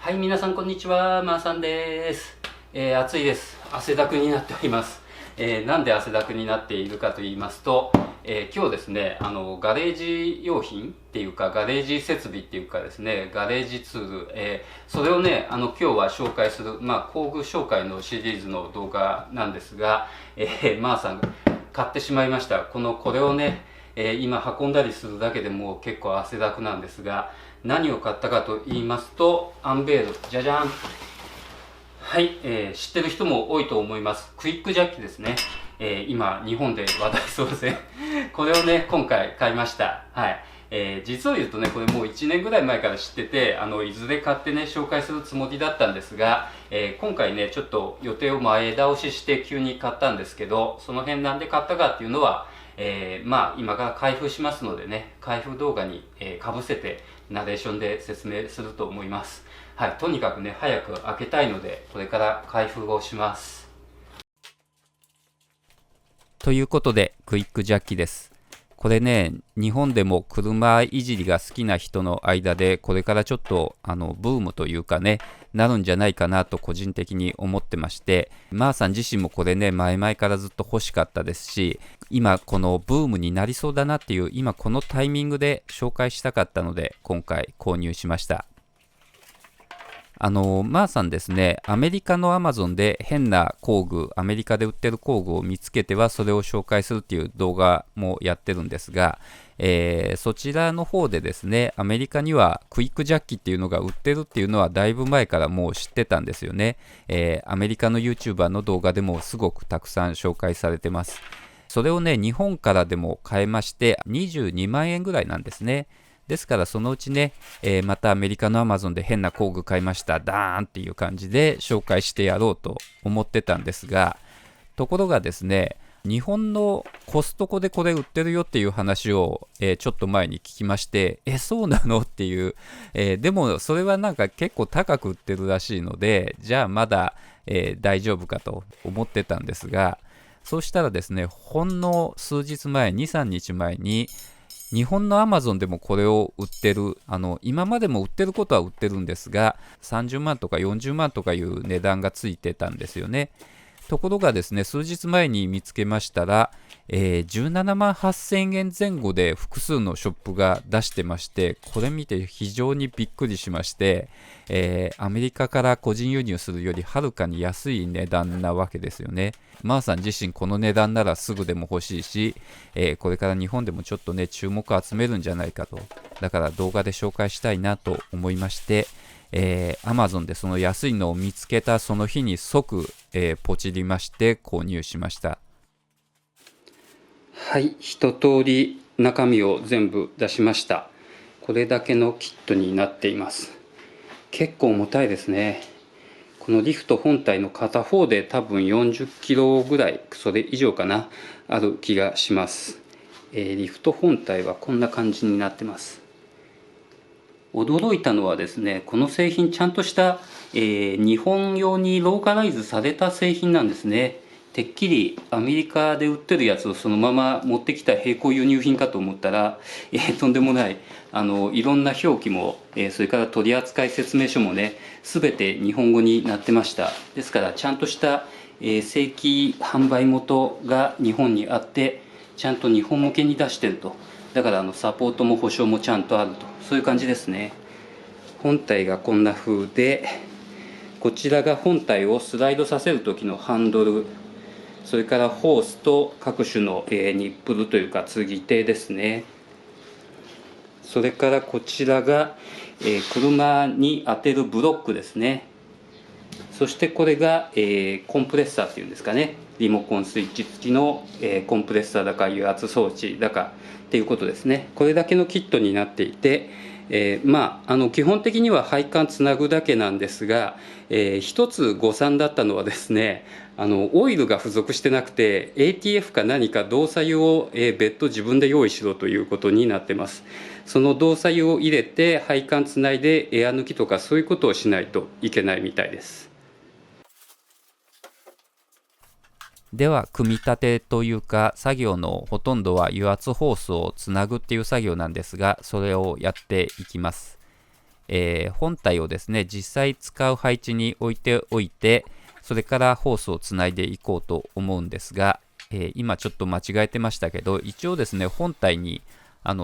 はい、皆さんこんにちは、まーさんです。暑いです。汗だくになっております。なんで汗だくになっているかと言いますと、今日ですね、ガレージ用品っていうか、ガレージ設備っていうかですね、ガレージツール、それをね、今日は紹介する、工具紹介のシリーズの動画なんですが、まーさん買ってしまいました。これをね、今運んだりするだけでも結構汗だくなんですが、何を買ったかと言いますと、アンベール、じゃじゃん。はい、知ってる人も多いと思います。クイックジャッキですね。今、日本で話題そうですね。これをね、今回買いました。はい。実を言うとね、これもう1年ぐらい前から知ってて、いずれ買ってね、紹介するつもりだったんですが、今回ね、ちょっと予定を前倒しして急に買ったんですけど、その辺なんで買ったかっていうのは、今から開封しますのでね、開封動画に、かぶせてナレーションで説明すると思います。はい、とにかくね、早く開けたいので、これから開封をします。ということで、クイックジャッキです。これね、日本でも車いじりが好きな人の間で、これからちょっとブームというかね、なるんじゃないかなと個人的に思ってまして、マーさん自身もこれね、前々からずっと欲しかったですし、今このブームになりそうだなっていう、今このタイミングで紹介したかったので、今回購入しました。マーさんですね、アメリカのアマゾンで変な工具、アメリカで売ってる工具を見つけてはそれを紹介するっていう動画もやってるんですが、そちらの方でですね、アメリカにはクイックジャッキっていうのが売ってるっていうのはだいぶ前からもう知ってたんですよね。アメリカの YouTuber の動画でもすごくたくさん紹介されてます。それをね、日本からでも買えまして、22万円ぐらいなんですね。ですからそのうちね、またアメリカのアマゾンで変な工具買いましたダーンっていう感じで紹介してやろうと思ってたんですが、ところがですね、日本のコストコでこれ売ってるよっていう話を、ちょっと前に聞きまして、そうなのっていう、でもそれはなんか結構高く売ってるらしいので、じゃあまだ、大丈夫かと思ってたんですが、そうしたらですね、ほんの数日前、2、3日前に、日本のアマゾンでもこれを売ってる、今までも売ってることは売ってるんですが、30万とか40万とかいう値段がついてたんですよね。ところがですね、数日前に見つけましたら、17万8000円前後で複数のショップが出してまして、これ見て非常にびっくりしまして、アメリカから個人輸入するよりはるかに安い値段なわけですよね。マーさん自身この値段ならすぐでも欲しいし、これから日本でもちょっとね、注目を集めるんじゃないかと。だから動画で紹介したいなと思いまして、Amazon でその安いのを見つけたその日に即、ポチりまして購入しました。はい、一通り中身を全部出しました。これだけのキットになっています。結構重たいですね。このリフト本体の片方で多分40キロぐらい、それ以上かな、ある気がします。リフト本体はこんな感じになってます。驚いたのはですね、この製品ちゃんとした、日本用にローカライズされた製品なんですね。てっきりアメリカで売ってるやつをそのまま持ってきた並行輸入品かと思ったら、とんでもない、いろんな表記も、それから取扱説明書もね、すべて日本語になってました。ですからちゃんとした、正規販売元が日本にあって、ちゃんと日本向けに出してると。だからサポートも保証もちゃんとあると、そういう感じですね。本体がこんな風で、こちらが本体をスライドさせる時のハンドル、それからホースと各種のニップルというか継ぎ手ですね。それからこちらが車に当てるブロックですね。そしてこれがコンプレッサーっていうんですかね、リモコンスイッチ付きのコンプレッサーだか油圧装置だかっていうことですね。これだけのキットになっていて、基本的には配管つなぐだけなんですが、一つ誤算だったのはですね、オイルが付属してなくて ATF か何か動作油を別途自分で用意しろということになってます。その動作油を入れて配管つないでエア抜きとかそういうことをしないといけないみたいです。では組み立てというか作業のほとんどは油圧ホースをつなぐっていう作業なんですが、それをやっていきます。本体をですね、実際使う配置に置いておいて、それからホースをつないでいこうと思うんですが、今ちょっと間違えてましたけど、一応ですね、本体に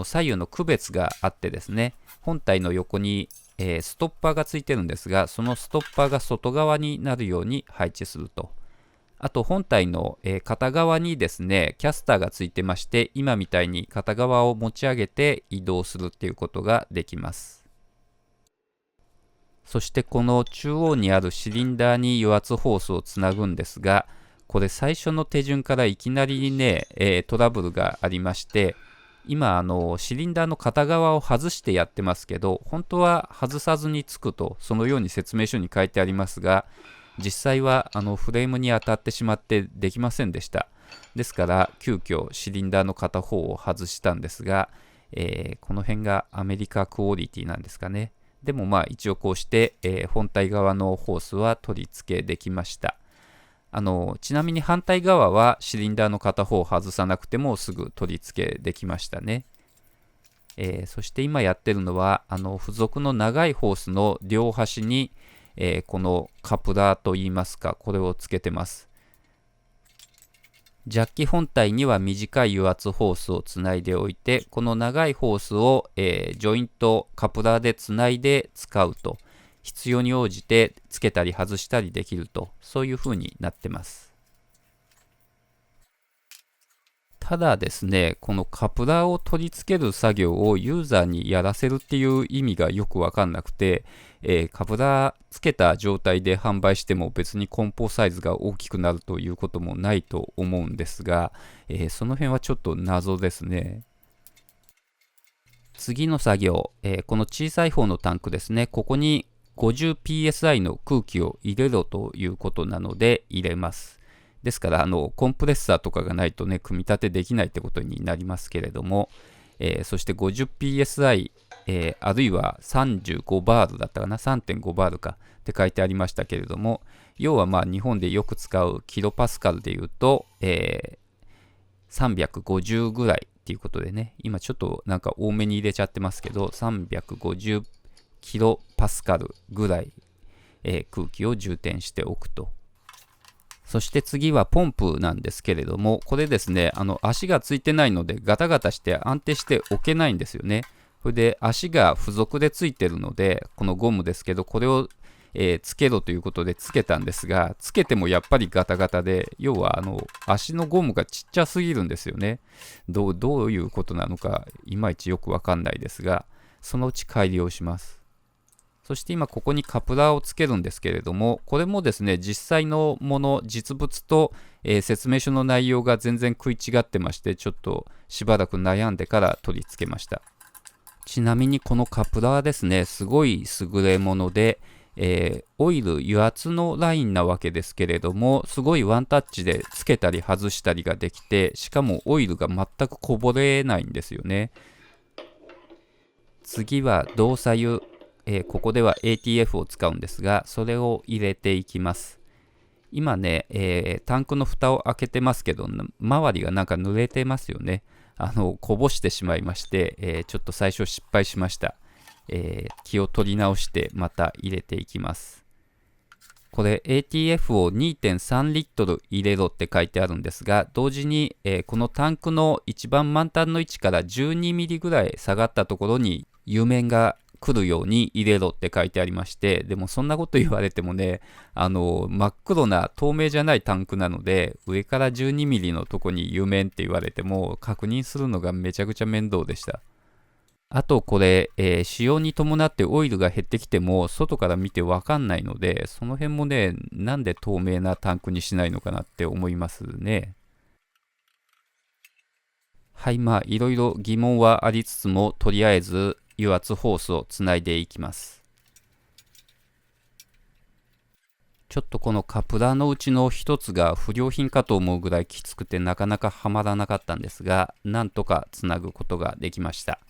左右の区別があってですね、本体の横に、ストッパーがついてるんですが、そのストッパーが外側になるように配置すると。あと本体の、片側にですね、キャスターがついてまして、今みたいに片側を持ち上げて移動するっていうことができます。そしてこの中央にあるシリンダーに油圧ホースをつなぐんですが、これ最初の手順からいきなりね、トラブルがありまして、今シリンダーの片側を外してやってますけど、本当は外さずにつくと、そのように説明書に書いてありますが、実際はフレームに当たってしまってできませんでした。ですから急遽シリンダーの片方を外したんですが、この辺がアメリカクオリティなんですかね。でもまあ一応こうして、本体側のホースは取り付けできました。ちなみに反対側はシリンダーの片方を外さなくてもすぐ取り付けできましたね。そして今やってるのは付属の長いホースの両端に、このカプラーといいますか、これをつけてます。ジャッキ本体には短い油圧ホースをつないでおいて、この長いホースを、ジョイントカプラーでつないで使うと、必要に応じてつけたり外したりできると、そういう風になってます。ただですね、このカプラーを取り付ける作業をユーザーにやらせるっていう意味がよくわかんなくて、カプラーつけた状態で販売しても別に梱包サイズが大きくなるということもないと思うんですが、その辺はちょっと謎ですね。次の作業、この小さい方のタンクですね、ここに 50psi の空気を入れろということなので入れます。ですからコンプレッサーとかがないとね、組み立てできないってことになりますけれども、そして 50psi、あるいは35バールだったかな、3.5 バールかって書いてありましたけれども、要はまあ日本でよく使うキロパスカルでいうと、350ぐらいっていうことでね、今ちょっとなんか多めに入れちゃってますけど、350キロパスカルぐらい、空気を充填しておくと。そして次はポンプなんですけれども、これですね、足がついてないのでガタガタして安定して置けないんですよね。それで足が付属でついてるので、このゴムですけど、これを、つけろということでつけたんですが、つけてもやっぱりガタガタで、要は足のゴムがちっちゃすぎるんですよね。どういうことなのか、いまいちよくわかんないですが、そのうち改良します。そして今ここにカプラーをつけるんですけれども、これもですね、実際のもの、実物と、説明書の内容が全然食い違ってまして、ちょっとしばらく悩んでから取り付けました。ちなみにこのカプラーですね、すごい優れもので、オイル油圧のラインなわけですけれども、すごいワンタッチでつけたり外したりができて、しかもオイルが全くこぼれないんですよね。次は動作油、ここでは ATF を使うんですが、それを入れていきます。今ね、タンクの蓋を開けてますけど、周りがなんか濡れてますよね。こぼしてしまいまして、ちょっと最初失敗しました。気を取り直してまた入れていきます。これ ATF を 2.3 リットル入れろって書いてあるんですが、同時に、このタンクの一番満タンの位置から12ミリぐらい下がったところに油面が来るように入れろって書いてありまして、でもそんなこと言われてもね、真っ黒な透明じゃないタンクなので、上から12ミリのとこに油面って言われても確認するのがめちゃくちゃ面倒でした。あとこれ、使用に伴ってオイルが減ってきても外から見てわかんないので、その辺もね、なんで透明なタンクにしないのかなって思いますね。はい、まあいろいろ疑問はありつつも、とりあえず油圧ホースをつないでいきます。ちょっとこのカプラーのうちの一つが不良品かと思うぐらいきつくてなかなかはまらなかったんですが、なんとかつなぐことができました。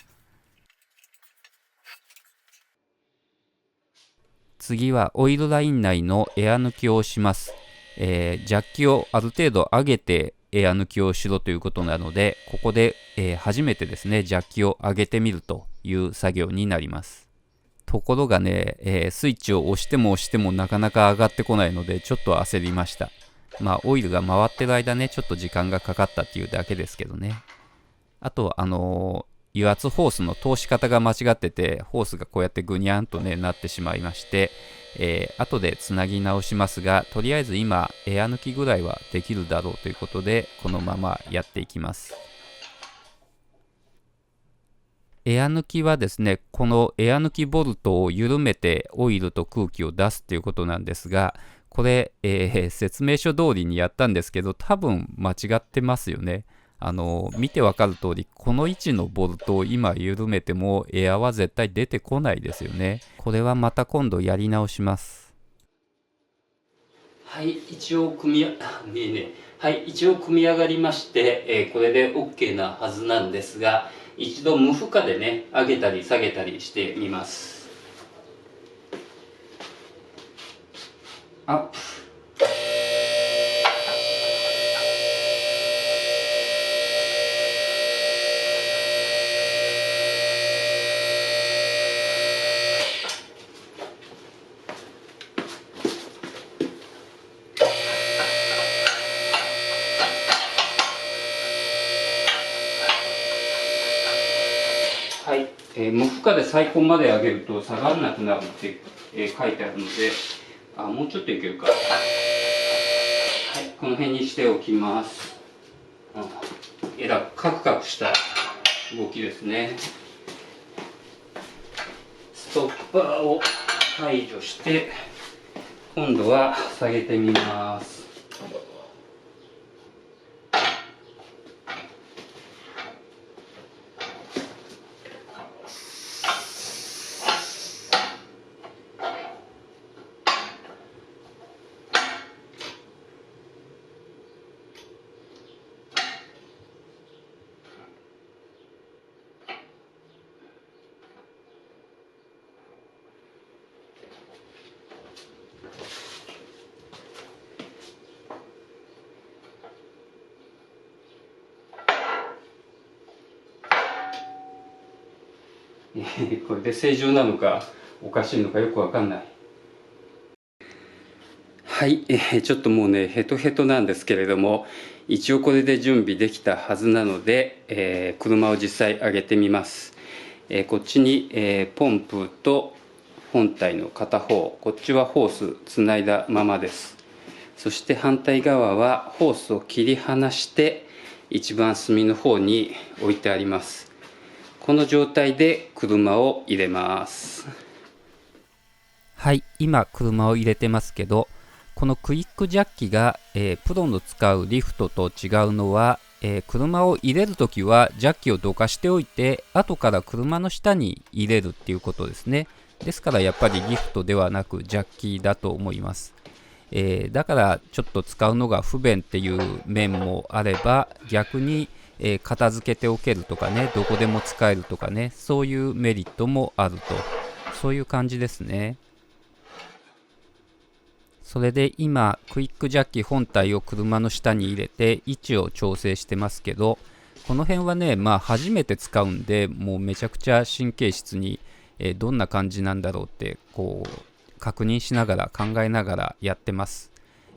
次はオイルライン内のエア抜きをします。ジャッキをある程度上げてエア抜きをしろということなので、ここで、初めてですね、ジャッキを上げてみるという作業になります。ところがね、スイッチを押しても押してもなかなか上がってこないのでちょっと焦りました。まあオイルが回ってる間ねちょっと時間がかかったっていうだけですけどね。あと油圧ホースの通し方が間違っててホースがこうやってぐにゃんとねなってしまいまして、後でつなぎ直しますが、とりあえず今エア抜きぐらいはできるだろうということでこのままやっていきます。エア抜きはですね、このエア抜きボルトを緩めてオイルと空気を出すということなんですが、これ、説明書通りにやったんですけど多分間違ってますよね。見てわかる通りこの位置のボルトを今緩めてもエアは絶対出てこないですよね。これはまた今度やり直します。はい、一応組み上がりまして、これで OK なはずなんですが、一度無負荷でね上げたり下げたりしてみます。アップ。はい、無負荷で最高まで上げると下がらなくなるって、書いてあるので、もうちょっといけるか。はい、この辺にしておきます。カクカクした動きですね。ストッパーを排除して今度は下げてみます。これで正常なのかおかしいのかよくわかんない。はい、ちょっともうねヘトヘトなんですけれども、一応これで準備できたはずなので、車を実際上げてみます。こっちに、ポンプと本体の片方、こっちはホースつないだままです。そして反対側はホースを切り離して一番隅の方に置いてあります。この状態で車を入れます。はい、今車を入れてますけど、このクイックジャッキが、プロの使うリフトと違うのは、車を入れるときはジャッキをどかしておいて後から車の下に入れるっていうことですね。ですからやっぱりリフトではなくジャッキだと思います。だからちょっと使うのが不便っていう面もあれば、逆に片付けておけるとかね、どこでも使えるとかね、そういうメリットもあると、そういう感じですね。それで今クイックジャッキ本体を車の下に入れて位置を調整してますけど、この辺はね初めて使うんで、もうめちゃくちゃ神経質に、どんな感じなんだろうってこう確認しながら考えながらやってます。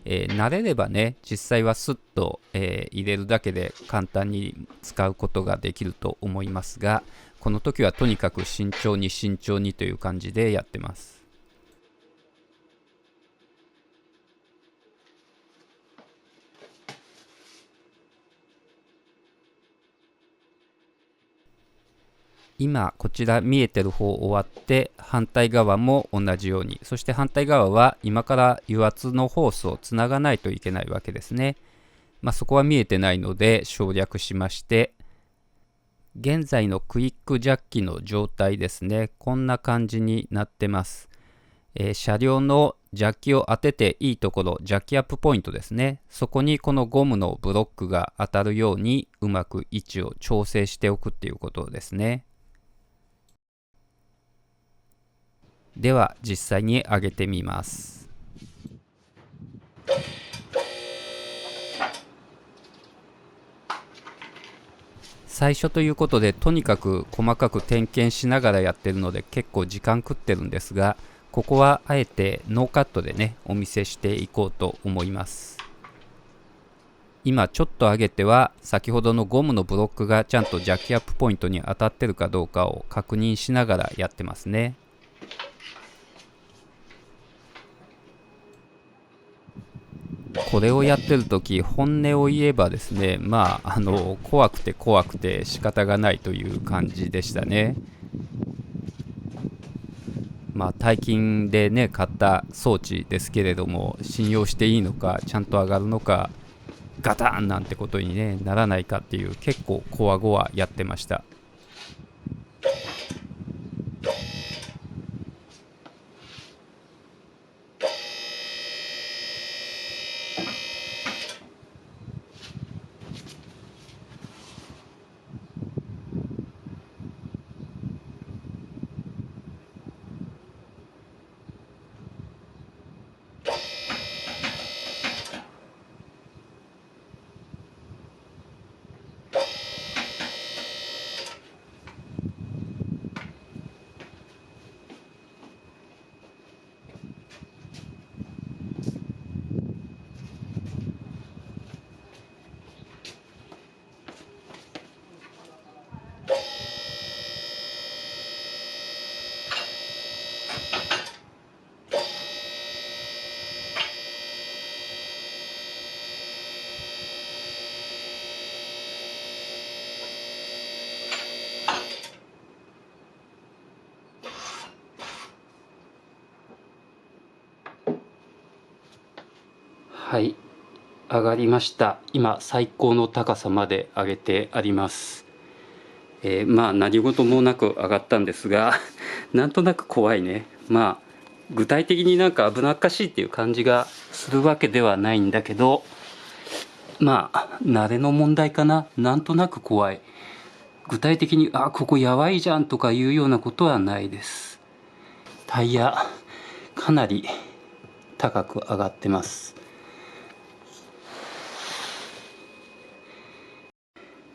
慣れればね実際はスッと、入れるだけで簡単に使うことができると思いますが、この時はとにかく慎重に慎重にという感じでやってます。今こちら見えてる方終わって反対側も同じように、そして反対側は今から油圧のホースをつながないといけないわけですね。そこは見えてないので省略しまして、現在のクイックジャッキの状態ですね、こんな感じになってます。車両のジャッキを当てていいところ、ジャッキアップポイントですね、そこにこのゴムのブロックが当たるようにうまく位置を調整しておくっていうことですね。では実際に上げてみます。最初ということでとにかく細かく点検しながらやってるので結構時間食ってるんですが、ここはあえてノーカットでねお見せしていこうと思います。今ちょっと上げては先ほどのゴムのブロックがちゃんとジャッキアップポイントに当たってるかどうかを確認しながらやってますね。これをやってる時本音を言えばですね、怖くて仕方がないという感じでしたね。大金でね買った装置ですけれども、信用していいのか、ちゃんと上がるのか、ガタンなんてことに、ね、ならないかっていう、結構こわごわやってました。はい、上がりました。今最高の高さまで上げてあります。何事もなく上がったんですがなんとなく怖いね。具体的になんか危なっかしいっていう感じがするわけではないんだけど、慣れの問題かな。なんとなく怖い。具体的にここやばいじゃんとかいうようなことはないです。タイヤかなり高く上がってます。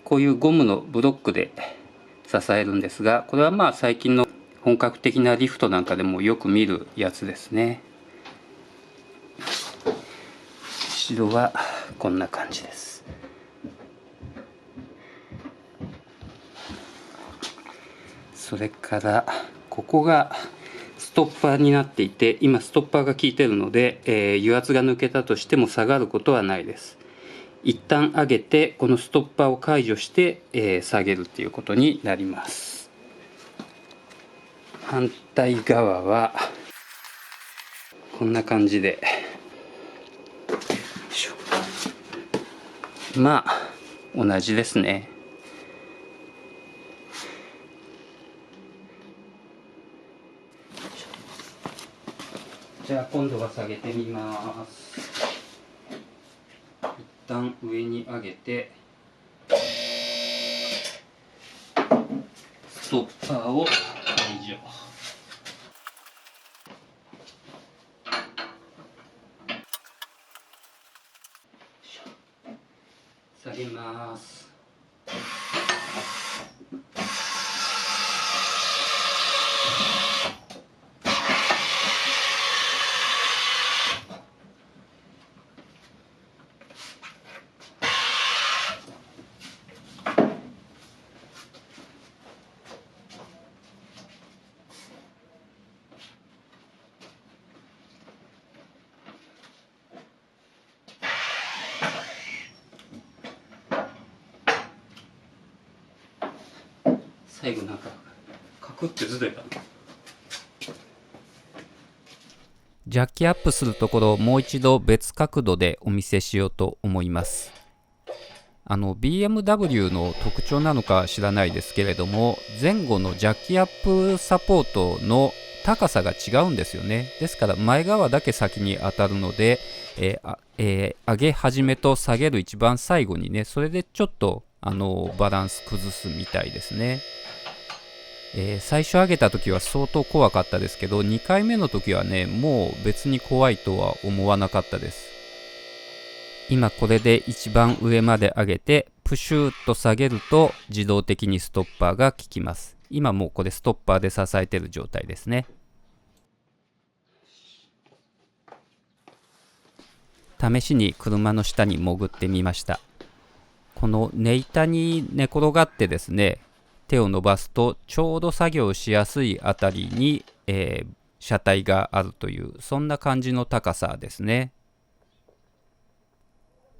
こういうゴムのブロックで支えるんですが、これは最近の本格的なリフトなんかでもよく見るやつですね。後ろはこんな感じです。それからここがストッパーになっていて、今ストッパーが効いているので、油圧が抜けたとしても下がることはないです。一旦上げてこのストッパーを解除して、下げるっていうことになります。反対側はこんな感じで、同じですね。じゃあ今度は下げてみます。一旦上に上げてストッパーを解除。下げます。最後なんかカクってずれた。ジャッキアップするところをもう一度別角度でお見せしようと思います。BMW の特徴なのか知らないですけれども、前後のジャッキアップサポートの高さが違うんですよね。ですから前側だけ先に当たるので、上げ始めと下げる一番最後にね、それでちょっとバランス崩すみたいですね。最初上げた時は相当怖かったですけど、2回目の時はね、もう別に怖いとは思わなかったです。今これで一番上まで上げてププシューッと下げると自動的にストッパーが効きます。今もうこれストッパーで支えている状態ですね。試しに車の下に潜ってみました。この寝板に寝転がってですね、手を伸ばすとちょうど作業しやすいあたりに、車体があるという、そんな感じの高さですね。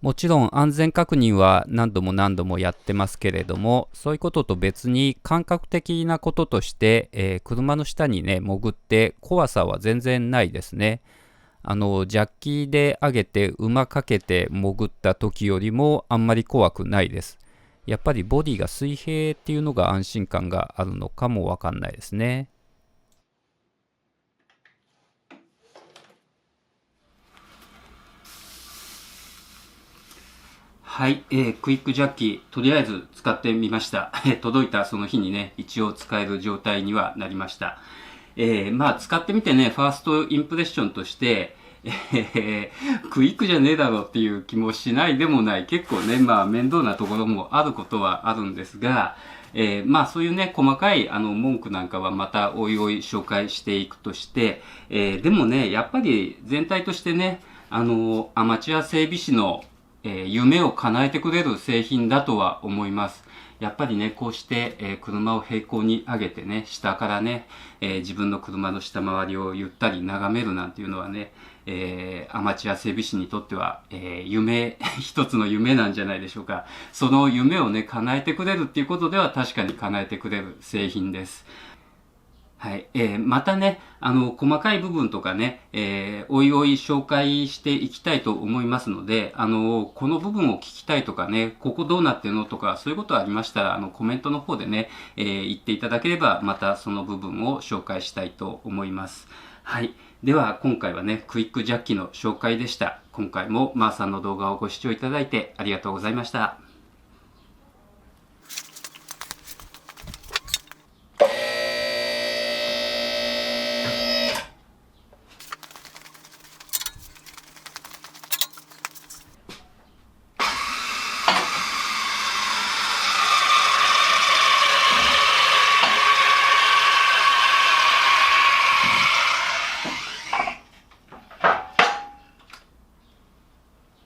もちろん安全確認は何度も何度もやってますけれども、そういうことと別に感覚的なこととして、車の下にね潜って怖さは全然ないですね。ジャッキで上げて馬かけて潜った時よりもあんまり怖くないです。やっぱりボディが水平っていうのが安心感があるのかもわかんないですね。はい、クイックジャッキとりあえず使ってみました。届いたその日にね、一応使える状態にはなりました。まあ使ってみてね、ファーストインプレッションとして、クイックじゃねえだろっていう気もしないでもない。結構ね、まあ面倒なところもあることはあるんですが、まあそういうね、細かい文句なんかはまたおいおい紹介していくとして、でもね、やっぱり全体としてね、アマチュア整備士の夢を叶えてくれる製品だとは思います。やっぱりね、こうして、車を平行に上げてね、下からね、自分の車の下回りをゆったり眺めるなんていうのはね、アマチュア整備士にとっては、一つの夢なんじゃないでしょうか。その夢をね、叶えてくれるっていうことでは確かに叶えてくれる製品です。はい。またね、細かい部分とかね、おいおい紹介していきたいと思いますので、この部分を聞きたいとかね、ここどうなってるのとか、そういうことありましたら、コメントの方でね、言っていただければ、またその部分を紹介したいと思います。はい。では、今回はね、クイックジャッキの紹介でした。今回もマーさんの動画をご視聴いただいてありがとうございました。